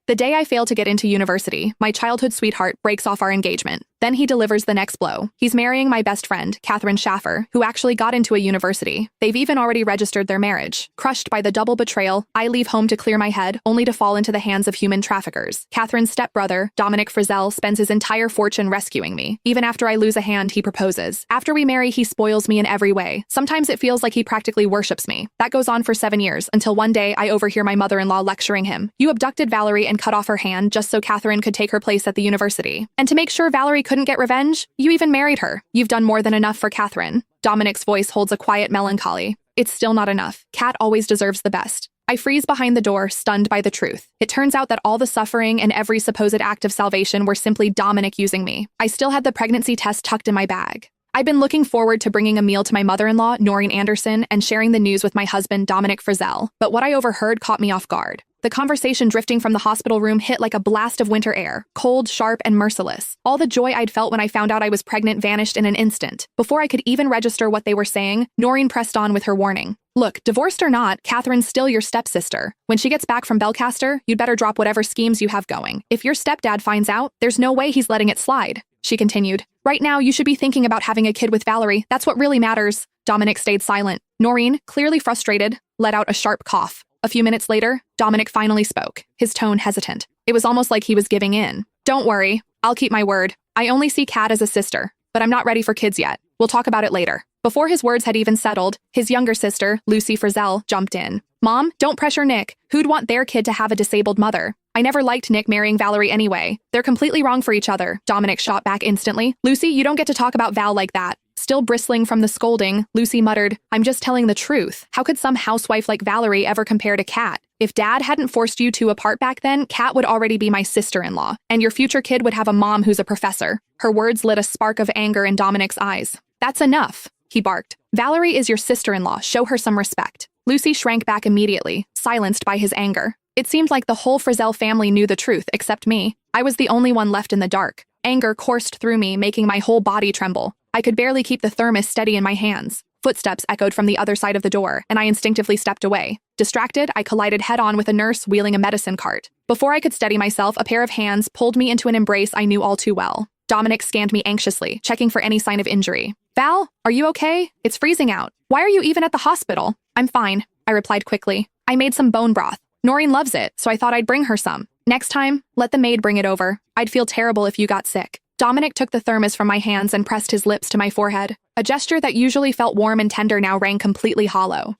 The day I fail to get into university, my childhood sweetheart breaks off our engagement. Then he delivers the next blow. He's marrying my best friend, Catherine Schaffer, who actually got into a university. They've even already registered their marriage. Crushed by the double betrayal, I leave home to clear my head, only to fall into the hands of human traffickers. Catherine's stepbrother, Dominic Frizzell, spends his entire fortune rescuing me. Even after I lose a hand, he proposes. After we marry, he spoils me in every way. Sometimes it feels like he practically worships me. That goes on for 7 years, until one day I overhear my mother-in-law lecturing him. You abducted Valerie and cut off her hand just so Catherine could take her place at the university. And to make sure Valerie couldn't get revenge, you even married her. You've done more than enough for Catherine. Dominic's voice holds a quiet melancholy. It's still not enough. Cat always deserves the best. I freeze behind the door, stunned by the truth. It turns out that all the suffering and every supposed act of salvation were simply Dominic using me. I still had the pregnancy test tucked in my bag. I'd been looking forward to bringing a meal to my mother-in-law, Noreen Anderson, and sharing the news with my husband, Dominic Frizzell. But what I overheard caught me off guard. The conversation drifting from the hospital room hit like a blast of winter air, cold, sharp, and merciless. All the joy I'd felt when I found out I was pregnant vanished in an instant. Before I could even register what they were saying, Noreen pressed on with her warning. Look, divorced or not, Catherine's still your stepsister. When she gets back from Belcaster, you'd better drop whatever schemes you have going. If your stepdad finds out, there's no way he's letting it slide. She continued. Right now, you should be thinking about having a kid with Valerie. That's what really matters. Dominic stayed silent. Noreen, clearly frustrated, let out a sharp cough. A few minutes later, Dominic finally spoke, his tone hesitant. It was almost like he was giving in. Don't worry, I'll keep my word. I only see Kat as a sister, but I'm not ready for kids yet. We'll talk about it later. Before his words had even settled, his younger sister, Lucy Frizzell, jumped in. Mom, don't pressure Nick. Who'd want their kid to have a disabled mother? I never liked Nick marrying Valerie anyway. They're completely wrong for each other. Dominic shot back instantly. Lucy, you don't get to talk about Val like that. Still bristling from the scolding, Lucy muttered, I'm just telling the truth. How could some housewife like Valerie ever compare to Kat? If Dad hadn't forced you two apart back then, Kat would already be my sister-in-law, and your future kid would have a mom who's a professor. Her words lit a spark of anger in Dominic's eyes. That's enough, he barked. Valerie is your sister-in-law. Show her some respect. Lucy shrank back immediately, silenced by his anger. It seemed like the whole Frizzell family knew the truth, except me. I was the only one left in the dark. Anger coursed through me, making my whole body tremble. I could barely keep the thermos steady in my hands. Footsteps echoed from the other side of the door, and I instinctively stepped away. Distracted, I collided head-on with a nurse wheeling a medicine cart. Before I could steady myself, a pair of hands pulled me into an embrace I knew all too well. Dominic scanned me anxiously, checking for any sign of injury. Val, are you okay? It's freezing out. Why are you even at the hospital? I'm fine, I replied quickly. I made some bone broth. Noreen loves it, so I thought I'd bring her some. Next time, let the maid bring it over. I'd feel terrible if you got sick. Dominic took the thermos from my hands and pressed his lips to my forehead. A gesture that usually felt warm and tender now rang completely hollow.